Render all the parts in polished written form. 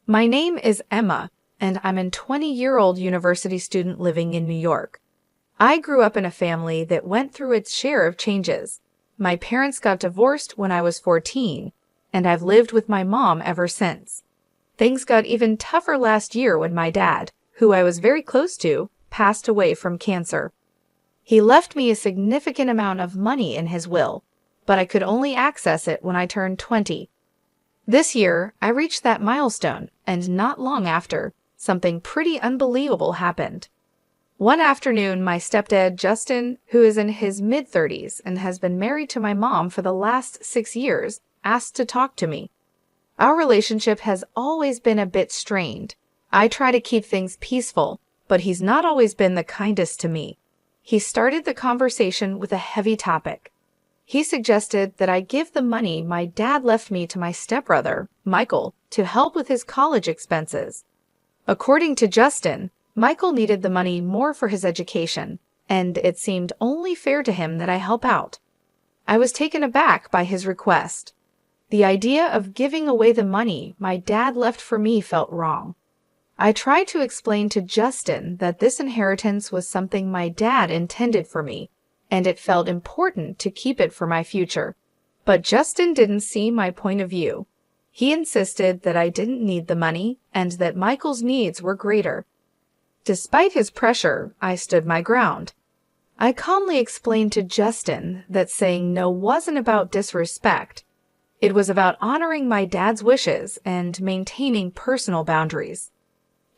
My name is Emma, and I'm a 20-year-old university student living in New York. I grew up in a family that went through its share of changes. My parents got divorced when I was 14, and I've lived with my mom ever since. Things got even tougher last year when my dad, who I was very close to, passed away from cancer. He left me a significant amount of money in his will, but I could only access it when I turned 20. This year, I reached that milestone, and not long after, something pretty unbelievable happened. One afternoon, my stepdad, Justin, who is in his mid-30s and has been married to my mom for the last 6 years, asked to talk to me. Our relationship has always been a bit strained. I try to keep things peaceful, but he's not always been the kindest to me. He started the conversation with a heavy topic. He suggested that I give the money my dad left me to my stepbrother, Michael, to help with his college expenses. According to Justin, Michael needed the money more for his education, and it seemed only fair to him that I help out. I was taken aback by his request. The idea of giving away the money my dad left for me felt wrong. I tried to explain to Justin that this inheritance was something my dad intended for me, and it felt important to keep it for my future. But Justin didn't see my point of view. He insisted that I didn't need the money and that Michael's needs were greater. Despite his pressure, I stood my ground. I calmly explained to Justin that saying no wasn't about disrespect. It was about honoring my dad's wishes and maintaining personal boundaries.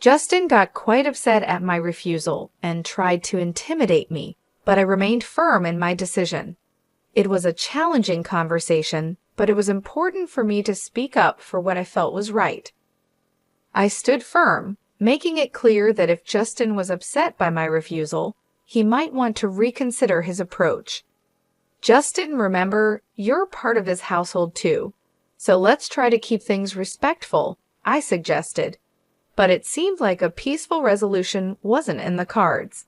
Justin got quite upset at my refusal and tried to intimidate me, but I remained firm in my decision. It was a challenging conversation, but it was important for me to speak up for what I felt was right. I stood firm, making it clear that if Justin was upset by my refusal, he might want to reconsider his approach. Justin, remember, you're part of his household too, so let's try to keep things respectful, I suggested. But it seemed like a peaceful resolution wasn't in the cards.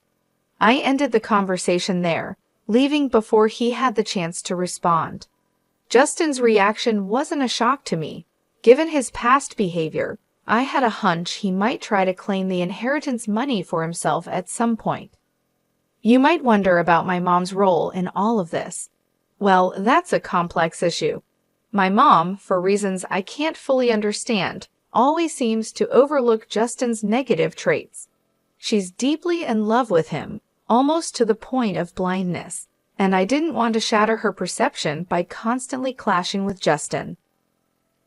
I ended the conversation there, leaving before he had the chance to respond. Justin's reaction wasn't a shock to me. Given his past behavior, I had a hunch he might try to claim the inheritance money for himself at some point. You might wonder about my mom's role in all of this. Well, that's a complex issue. My mom, for reasons I can't fully understand, always seems to overlook Justin's negative traits. She's deeply in love with him, almost to the point of blindness, and I didn't want to shatter her perception by constantly clashing with Justin.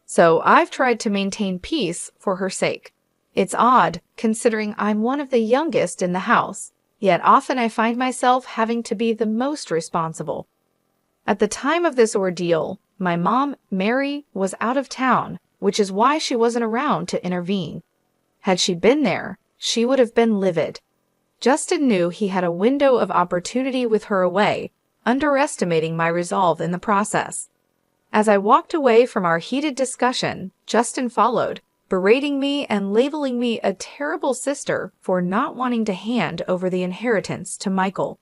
So I've tried to maintain peace for her sake. It's odd, considering I'm one of the youngest in the house, yet often I find myself having to be the most responsible. At the time of this ordeal, my mom, Mary, was out of town, which is why she wasn't around to intervene. Had she been there, she would have been livid. Justin knew he had a window of opportunity with her away, underestimating my resolve in the process. As I walked away from our heated discussion, Justin followed, berating me and labeling me a terrible sister for not wanting to hand over the inheritance to Michael.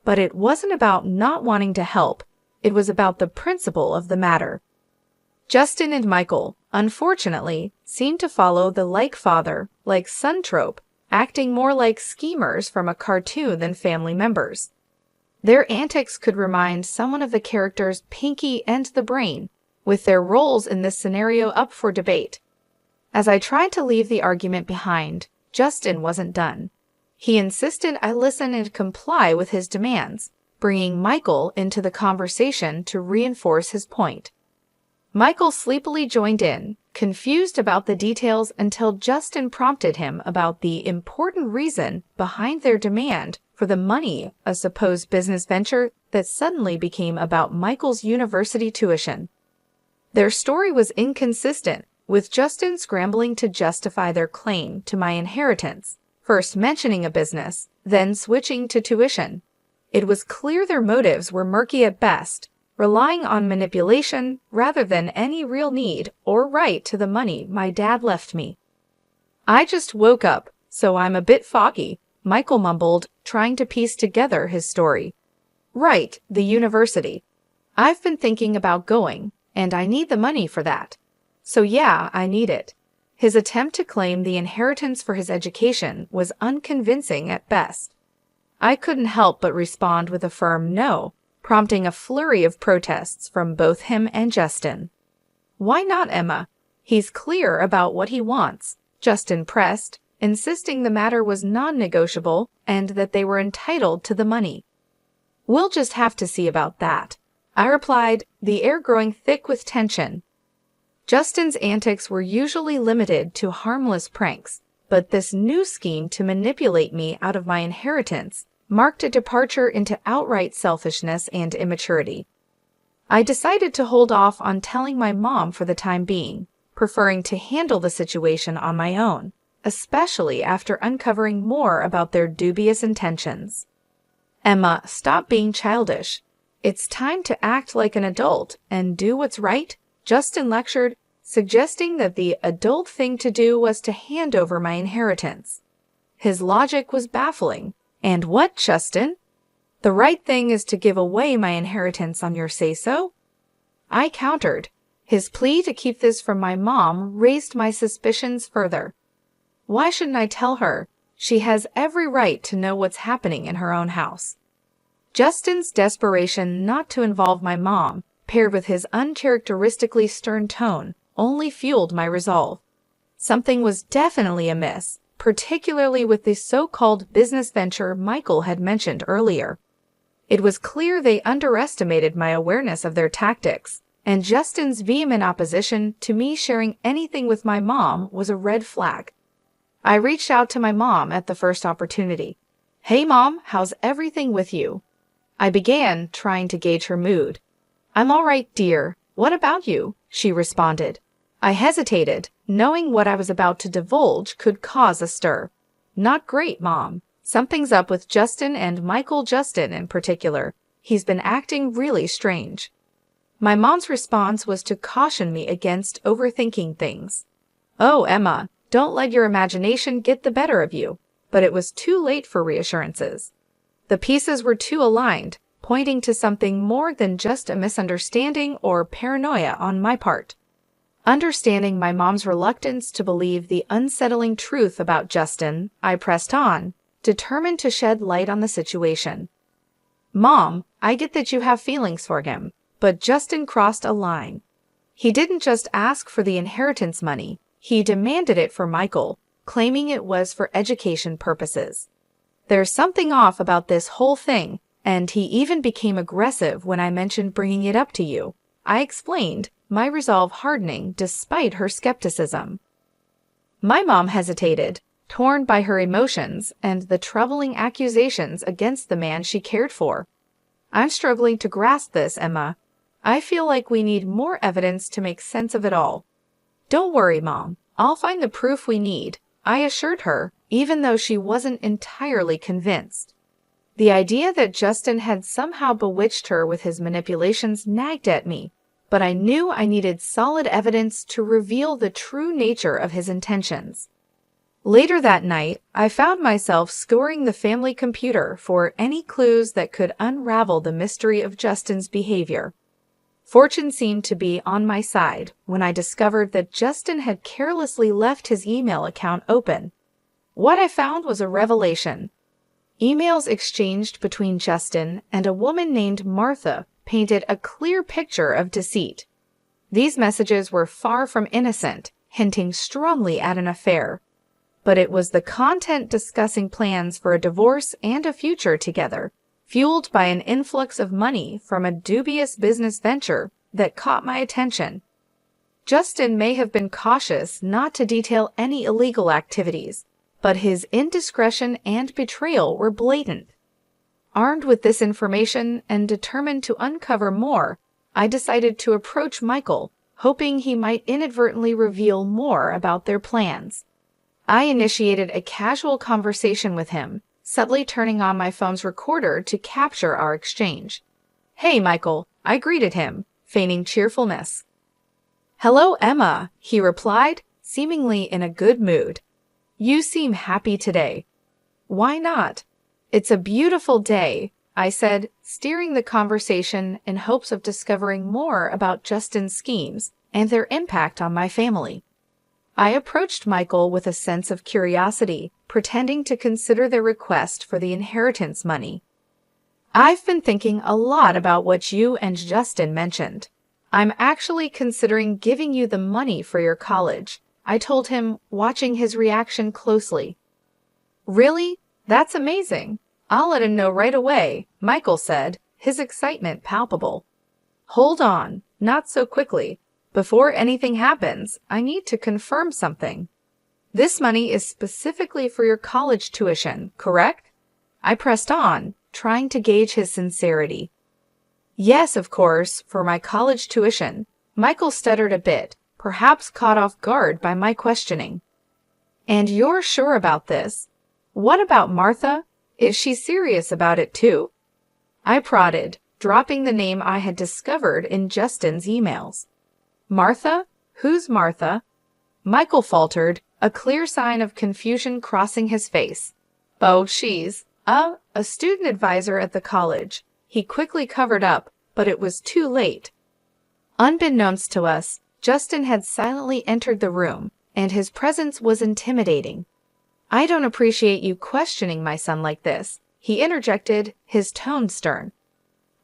But it wasn't about not wanting to help, it was about the principle of the matter. Justin and Michael, unfortunately, seemed to follow the like father, like son trope, acting more like schemers from a cartoon than family members. Their antics could remind someone of the characters Pinky and the Brain, with their roles in this scenario up for debate. As I tried to leave the argument behind, Justin wasn't done. He insisted I listen and comply with his demands, bringing Michael into the conversation to reinforce his point. Michael sleepily joined in, confused about the details until Justin prompted him about the important reason behind their demand for the money, a supposed business venture that suddenly became about Michael's university tuition. Their story was inconsistent, with Justin scrambling to justify their claim to my inheritance, first mentioning a business, then switching to tuition. It was clear their motives were murky at best, relying on manipulation rather than any real need or right to the money my dad left me. I just woke up, so I'm a bit foggy, Michael mumbled, trying to piece together his story. Right, the university. I've been thinking about going, and I need the money for that. So yeah, I need it. His attempt to claim the inheritance for his education was unconvincing at best. I couldn't help but respond with a firm no, prompting a flurry of protests from both him and Justin. "Why not, Emma? He's clear about what he wants," Justin pressed, insisting the matter was non-negotiable and that they were entitled to the money. "We'll just have to see about that," I replied, the air growing thick with tension. Justin's antics were usually limited to harmless pranks, but this new scheme to manipulate me out of my inheritance marked a departure into outright selfishness and immaturity. I decided to hold off on telling my mom for the time being, preferring to handle the situation on my own, especially after uncovering more about their dubious intentions. "Emma, stop being childish. It's time to act like an adult and do what's right," Justin lectured, suggesting that the adult thing to do was to hand over my inheritance. His logic was baffling. "And what, Justin? The right thing is to give away my inheritance on your say-so?" I countered. His plea to keep this from my mom raised my suspicions further. Why shouldn't I tell her? She has every right to know what's happening in her own house. Justin's desperation not to involve my mom, paired with his uncharacteristically stern tone, only fueled my resolve. Something was definitely amiss, particularly with the so-called business venture Michael had mentioned earlier. It was clear they underestimated my awareness of their tactics, and Justin's vehement opposition to me sharing anything with my mom was a red flag. I reached out to my mom at the first opportunity. "Hey Mom, how's everything with you?" I began, trying to gauge her mood. "I'm all right, dear. What about you?" she responded. I hesitated, knowing what I was about to divulge could cause a stir. "Not great, Mom. Something's up with Justin and Michael Justin in particular. He's been acting really strange." My mom's response was to caution me against overthinking things. "Oh, Emma, don't let your imagination get the better of you." But it was too late for reassurances. The pieces were too aligned, pointing to something more than just a misunderstanding or paranoia on my part. Understanding my mom's reluctance to believe the unsettling truth about Justin, I pressed on, determined to shed light on the situation. "Mom, I get that you have feelings for him, but Justin crossed a line. He didn't just ask for the inheritance money, he demanded it for Michael, claiming it was for education purposes. There's something off about this whole thing, and he even became aggressive when I mentioned bringing it up to you," I explained, my resolve hardening despite her skepticism. My mom hesitated, torn by her emotions and the troubling accusations against the man she cared for. "I'm struggling to grasp this, Emma. I feel like we need more evidence to make sense of it all." "Don't worry, Mom. I'll find the proof we need," I assured her, even though she wasn't entirely convinced. The idea that Justin had somehow bewitched her with his manipulations nagged at me, but I knew I needed solid evidence to reveal the true nature of his intentions. Later that night, I found myself scouring the family computer for any clues that could unravel the mystery of Justin's behavior. Fortune seemed to be on my side when I discovered that Justin had carelessly left his email account open. What I found was a revelation. Emails exchanged between Justin and a woman named Martha painted a clear picture of deceit. These messages were far from innocent, hinting strongly at an affair. But it was the content discussing plans for a divorce and a future together, fueled by an influx of money from a dubious business venture, that caught my attention. Justin may have been cautious not to detail any illegal activities, but his indiscretion and betrayal were blatant. Armed with this information and determined to uncover more, I decided to approach Michael, hoping he might inadvertently reveal more about their plans. I initiated a casual conversation with him, subtly turning on my phone's recorder to capture our exchange. "Hey, Michael," I greeted him, feigning cheerfulness. "Hello, Emma," he replied, seemingly in a good mood. "You seem happy today." "Why not? It's a beautiful day," I said, steering the conversation in hopes of discovering more about Justin's schemes and their impact on my family. I approached Michael with a sense of curiosity, pretending to consider their request for the inheritance money. I've been thinking a lot about what you and Justin mentioned. I'm actually considering giving you the money for your college, I told him, watching his reaction closely. Really? That's amazing. I'll let him know right away, Michael said, his excitement palpable. Hold on, not so quickly. Before anything happens, I need to confirm something. This money is specifically for your college tuition, correct? I pressed on, trying to gauge his sincerity. Yes, of course, for my college tuition. Michael stuttered a bit, perhaps caught off guard by my questioning. And you're sure about this? What about Martha? Is she serious about it too? I prodded, dropping the name I had discovered in Justin's emails. Martha? Who's Martha? Michael faltered, a clear sign of confusion crossing his face. Oh, she's a student advisor at the college. He quickly covered up, but it was too late. Unbeknownst to us, Justin had silently entered the room, and his presence was intimidating. I don't appreciate you questioning my son like this, he interjected, his tone stern.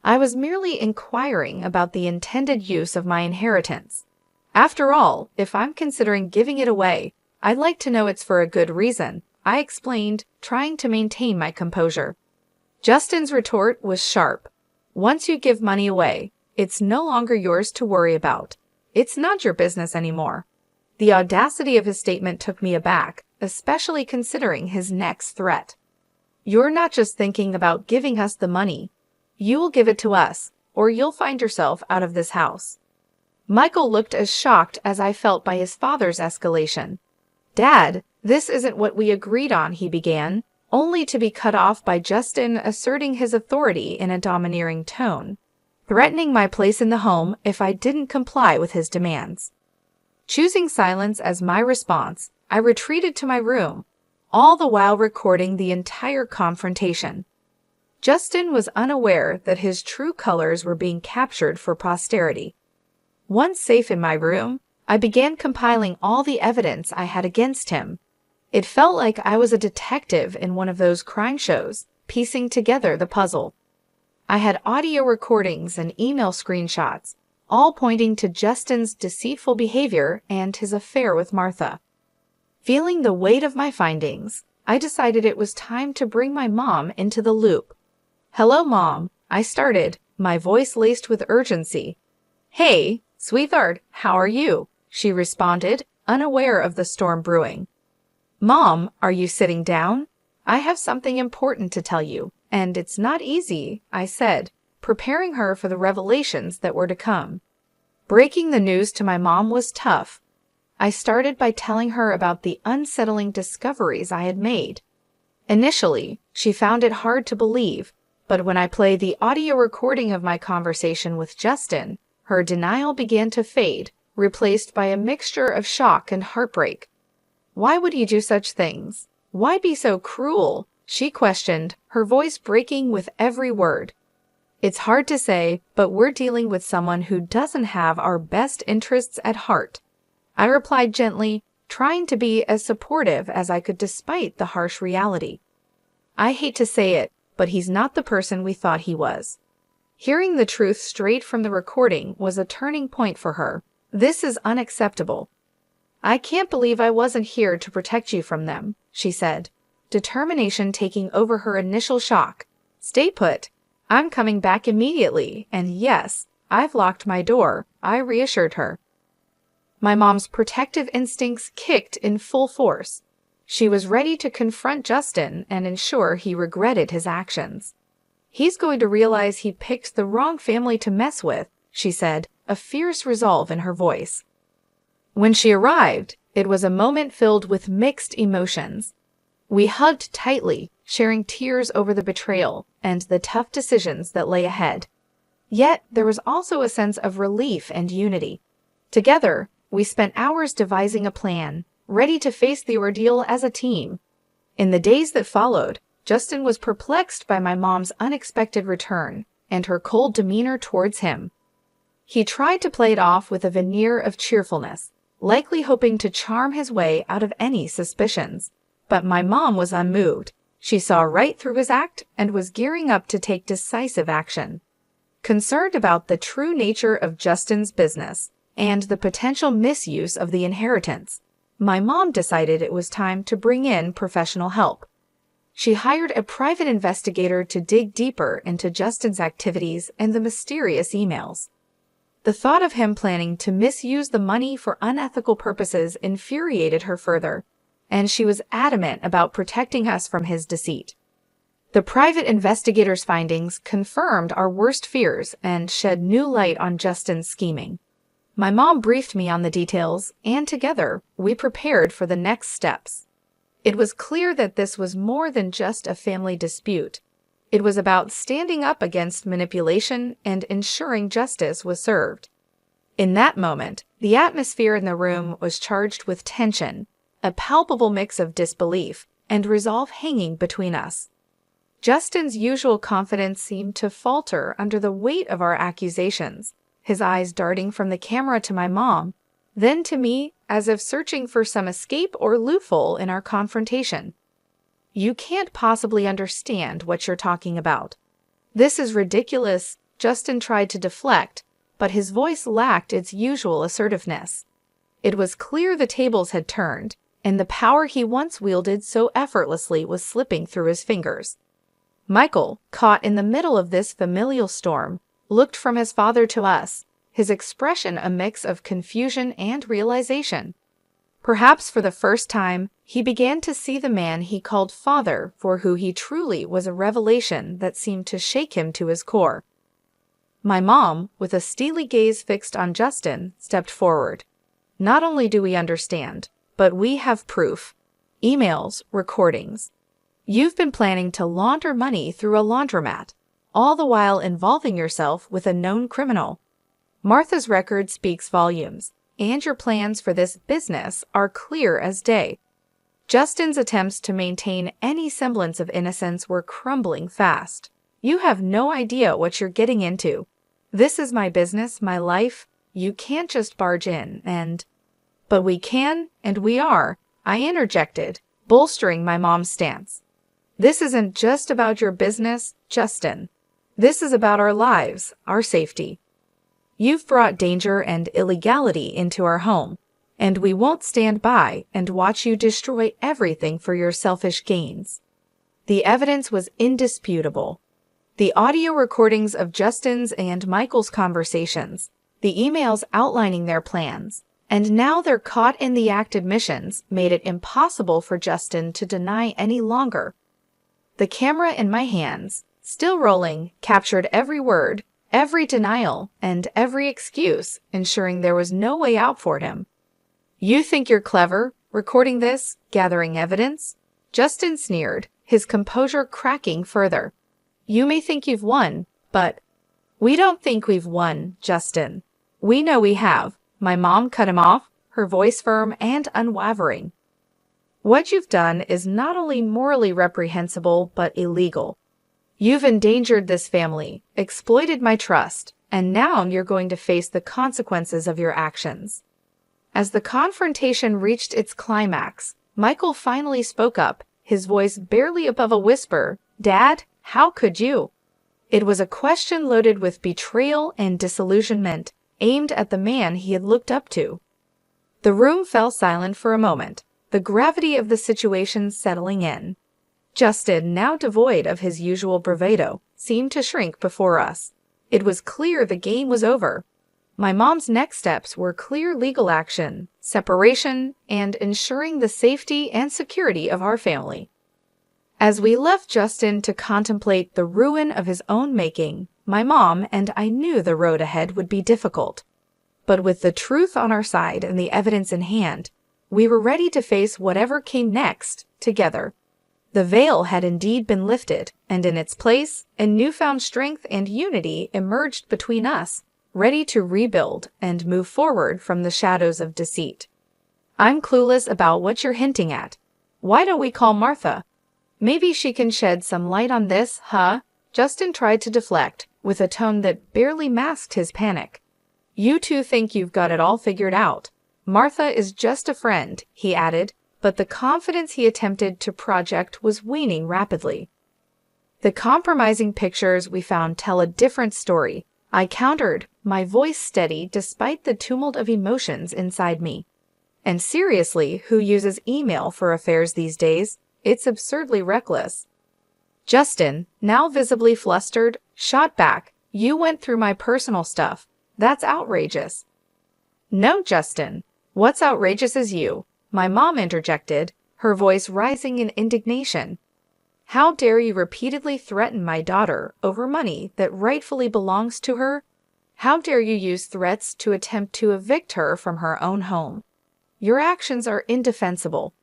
I was merely inquiring about the intended use of my inheritance. After all, if I'm considering giving it away, I'd like to know it's for a good reason, I explained, trying to maintain my composure. Justin's retort was sharp. Once you give money away, it's no longer yours to worry about. It's not your business anymore. The audacity of his statement took me aback, especially considering his next threat. You're not just thinking about giving us the money. You will give it to us, or you'll find yourself out of this house. Michael looked as shocked as I felt by his father's escalation. Dad, this isn't what we agreed on, he began, only to be cut off by Justin asserting his authority in a domineering tone, threatening my place in the home if I didn't comply with his demands. Choosing silence as my response, I retreated to my room, all the while recording the entire confrontation. Justin was unaware that his true colors were being captured for posterity. Once safe in my room, I began compiling all the evidence I had against him. It felt like I was a detective in one of those crime shows, piecing together the puzzle. I had audio recordings and email screenshots, all pointing to Justin's deceitful behavior and his affair with Martha. Feeling the weight of my findings, I decided it was time to bring my mom into the loop. Hello, Mom, I started, my voice laced with urgency. Hey, sweetheart, how are you? She responded, unaware of the storm brewing. Mom, are you sitting down? I have something important to tell you, and it's not easy, I said, preparing her for the revelations that were to come. Breaking the news to my mom was tough. I started by telling her about the unsettling discoveries I had made. Initially, she found it hard to believe, but when I played the audio recording of my conversation with Justin, her denial began to fade, replaced by a mixture of shock and heartbreak. Why would he do such things? Why be so cruel? She questioned, her voice breaking with every word. It's hard to say, but we're dealing with someone who doesn't have our best interests at heart. I replied gently, trying to be as supportive as I could despite the harsh reality. I hate to say it, but he's not the person we thought he was. Hearing the truth straight from the recording was a turning point for her. This is unacceptable. I can't believe I wasn't here to protect you from them, she said, determination taking over her initial shock. Stay put. I'm coming back immediately, and yes, I've locked my door, I reassured her. My mom's protective instincts kicked in full force. She was ready to confront Justin and ensure he regretted his actions. He's going to realize he picked the wrong family to mess with, she said, a fierce resolve in her voice. When she arrived, it was a moment filled with mixed emotions. We hugged tightly, sharing tears over the betrayal and the tough decisions that lay ahead. Yet there was also a sense of relief and unity. Together, we spent hours devising a plan, ready to face the ordeal as a team. In the days that followed, Justin was perplexed by my mom's unexpected return and her cold demeanor towards him. He tried to play it off with a veneer of cheerfulness, likely hoping to charm his way out of any suspicions. But my mom was unmoved. She saw right through his act and was gearing up to take decisive action. Concerned about the true nature of Justin's business and the potential misuse of the inheritance, my mom decided it was time to bring in professional help. She hired a private investigator to dig deeper into Justin's activities and the mysterious emails. The thought of him planning to misuse the money for unethical purposes infuriated her further, and she was adamant about protecting us from his deceit. The private investigator's findings confirmed our worst fears and shed new light on Justin's scheming. My mom briefed me on the details, and together, we prepared for the next steps. It was clear that this was more than just a family dispute. It was about standing up against manipulation and ensuring justice was served. In that moment, the atmosphere in the room was charged with tension, a palpable mix of disbelief and resolve hanging between us. Justin's usual confidence seemed to falter under the weight of our accusations, his eyes darting from the camera to my mom, then to me, as if searching for some escape or loophole in our confrontation. "You can't possibly understand what you're talking about. This is ridiculous," Justin tried to deflect, but his voice lacked its usual assertiveness. It was clear the tables had turned, and the power he once wielded so effortlessly was slipping through his fingers. Michael, caught in the middle of this familial storm, looked from his father to us, his expression a mix of confusion and realization. Perhaps for the first time, he began to see the man he called father for who he truly was, a revelation that seemed to shake him to his core. My mom, with a steely gaze fixed on Justin, stepped forward. "Not only do we understand, but we have proof. Emails, recordings. You've been planning to launder money through a laundromat, all the while involving yourself with a known criminal. Martha's record speaks volumes, and your plans for this business are clear as day." Justin's attempts to maintain any semblance of innocence were crumbling fast. "You have no idea what you're getting into. This is my business, my life. You can't just barge in and—" "But we can, and we are," I interjected, bolstering my mom's stance. "This isn't just about your business, Justin. This is about our lives, our safety. You've brought danger and illegality into our home, and we won't stand by and watch you destroy everything for your selfish gains." The evidence was indisputable. The audio recordings of Justin's and Michael's conversations, the emails outlining their plans, and now their caught-in-the-act admissions made it impossible for Justin to deny any longer. The camera in my hands, still rolling, captured every word, every denial, and every excuse, ensuring there was no way out for him. "You think you're clever, recording this, gathering evidence?" Justin sneered, his composure cracking further. "You may think you've won, but—" "We don't think we've won, Justin. We know we have." My mom cut him off, her voice firm and unwavering. "What you've done is not only morally reprehensible, but illegal. You've endangered this family, exploited my trust, and now you're going to face the consequences of your actions." As the confrontation reached its climax, Michael finally spoke up, his voice barely above a whisper. "Dad, how could you?" It was a question loaded with betrayal and disillusionment, aimed at the man he had looked up to. The room fell silent for a moment, the gravity of the situation settling in. Justin, now devoid of his usual bravado, seemed to shrink before us. It was clear the game was over. My mom's next steps were clear legal action, separation, and ensuring the safety and security of our family. As we left Justin to contemplate the ruin of his own making, my mom and I knew the road ahead would be difficult. But with the truth on our side and the evidence in hand, we were ready to face whatever came next, together. The veil had indeed been lifted, and in its place, a newfound strength and unity emerged between us, ready to rebuild and move forward from the shadows of deceit. "I'm clueless about what you're hinting at. Why don't we call Martha? Maybe she can shed some light on this, huh?" Justin tried to deflect, with a tone that barely masked his panic. "You two think you've got it all figured out. Martha is just a friend, he added, but the confidence he attempted to project was waning rapidly. The compromising pictures we found tell a different story, I countered, my voice steady despite the tumult of emotions inside me. And seriously, who uses email for affairs these days? It's absurdly reckless. Justin, now visibly flustered, shot back, "You went through my personal stuff. That's outrageous." "No, Justin. What's outrageous is you," my mom interjected, her voice rising in indignation. "How dare you repeatedly threaten my daughter over money that rightfully belongs to her? How dare you use threats to attempt to evict her from her own home? Your actions are indefensible.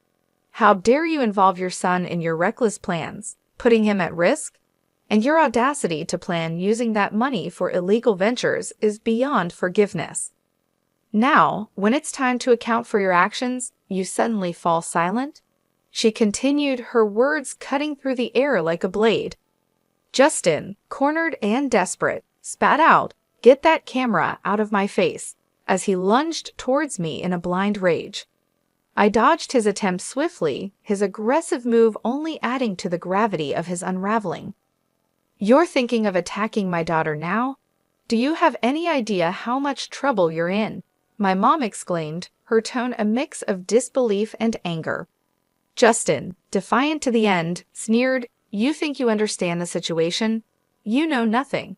How dare you involve your son in your reckless plans, putting him at risk? And your audacity to plan using that money for illegal ventures is beyond forgiveness. Now, when it's time to account for your actions, you suddenly fall silent?" She continued, her words cutting through the air like a blade. Justin, cornered and desperate, spat out, "Get that camera out of my face," as he lunged towards me in a blind rage. I dodged his attempt swiftly, his aggressive move only adding to the gravity of his unraveling. "You're thinking of attacking my daughter now? Do you have any idea how much trouble you're in?" my mom exclaimed, her tone a mix of disbelief and anger. Justin, defiant to the end, sneered, "You think you understand the situation? You know nothing."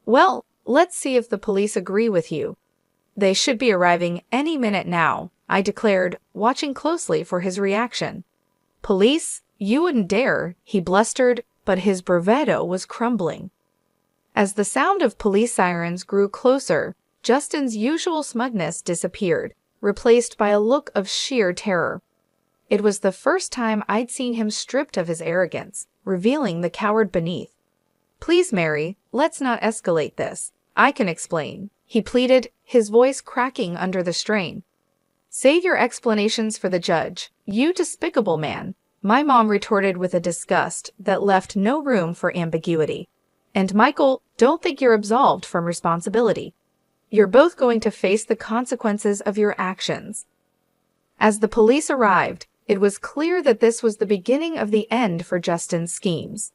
"Well, let's see if the police agree with you. They should be arriving any minute now," I declared, watching closely for his reaction. "Police? You wouldn't dare," he blustered, but his bravado was crumbling. As the sound of police sirens grew closer, Justin's usual smugness disappeared, replaced by a look of sheer terror. It was the first time I'd seen him stripped of his arrogance, revealing the coward beneath. "Please, Mary, let's not escalate this. I can explain," he pleaded, his voice cracking under the strain. "Save your explanations for the judge, you despicable man," my mom retorted with a disgust that left no room for ambiguity. "And Michael, don't think you're absolved from responsibility. You're both going to face the consequences of your actions." As the police arrived, it was clear that this was the beginning of the end for Justin's schemes.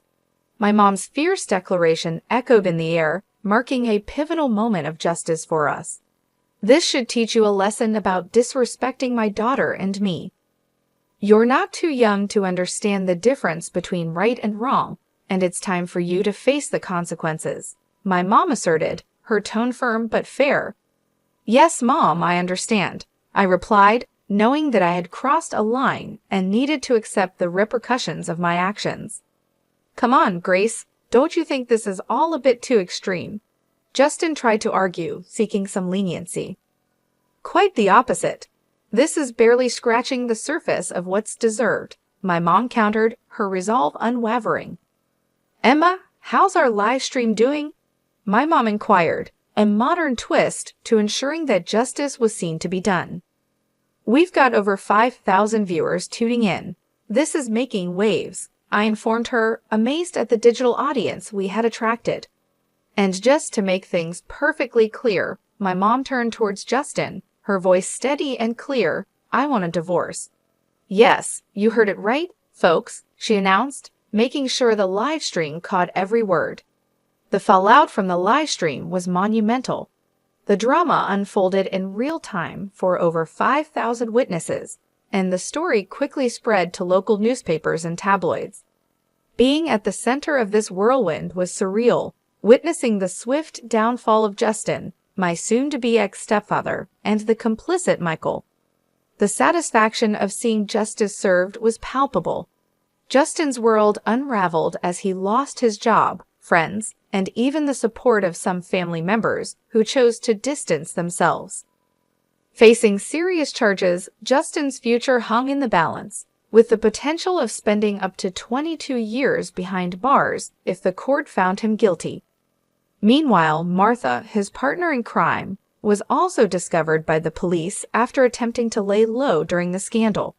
My mom's fierce declaration echoed in the air, marking a pivotal moment of justice for us. "This should teach you a lesson about disrespecting my daughter and me. You're not too young to understand the difference between right and wrong, and it's time for you to face the consequences," my mom asserted, her tone firm but fair. "Yes, Mom, I understand," I replied, knowing that I had crossed a line and needed to accept the repercussions of my actions. "Come on, Grace, don't you think this is all a bit too extreme?" Justin tried to argue, seeking some leniency. "Quite the opposite. This is barely scratching the surface of what's deserved," my mom countered, her resolve unwavering. "Emma, how's our live stream doing?" my mom inquired, a modern twist to ensuring that justice was seen to be done. "We've got over 5,000 viewers tuning in. This is making waves," I informed her, amazed at the digital audience we had attracted. And just to make things perfectly clear, my mom turned towards Justin, her voice steady and clear, "I want a divorce." "Yes, you heard it right, folks," she announced, making sure the live stream caught every word. The fallout from the live stream was monumental. The drama unfolded in real time for over 5,000 witnesses, and the story quickly spread to local newspapers and tabloids. Being at the center of this whirlwind was surreal, witnessing the swift downfall of Justin, my soon-to-be ex-stepfather, and the complicit Michael. The satisfaction of seeing justice served was palpable. Justin's world unraveled as he lost his job, friends, and even the support of some family members who chose to distance themselves. Facing serious charges, Justin's future hung in the balance, with the potential of spending up to 22 years behind bars if the court found him guilty. Meanwhile, Martha, his partner in crime, was also discovered by the police after attempting to lay low during the scandal.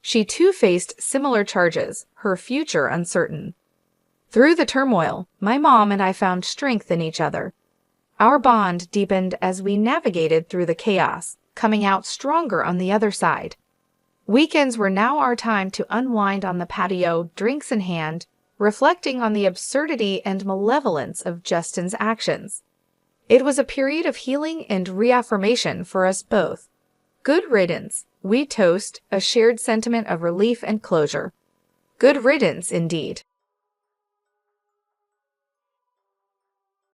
She too faced similar charges, her future uncertain. Through the turmoil, my mom and I found strength in each other. Our bond deepened as we navigated through the chaos, coming out stronger on the other side. Weekends were now our time to unwind on the patio, drinks in hand, reflecting on the absurdity and malevolence of Justin's actions. It was a period of healing and reaffirmation for us both. Good riddance, we toast, a shared sentiment of relief and closure. Good riddance, indeed.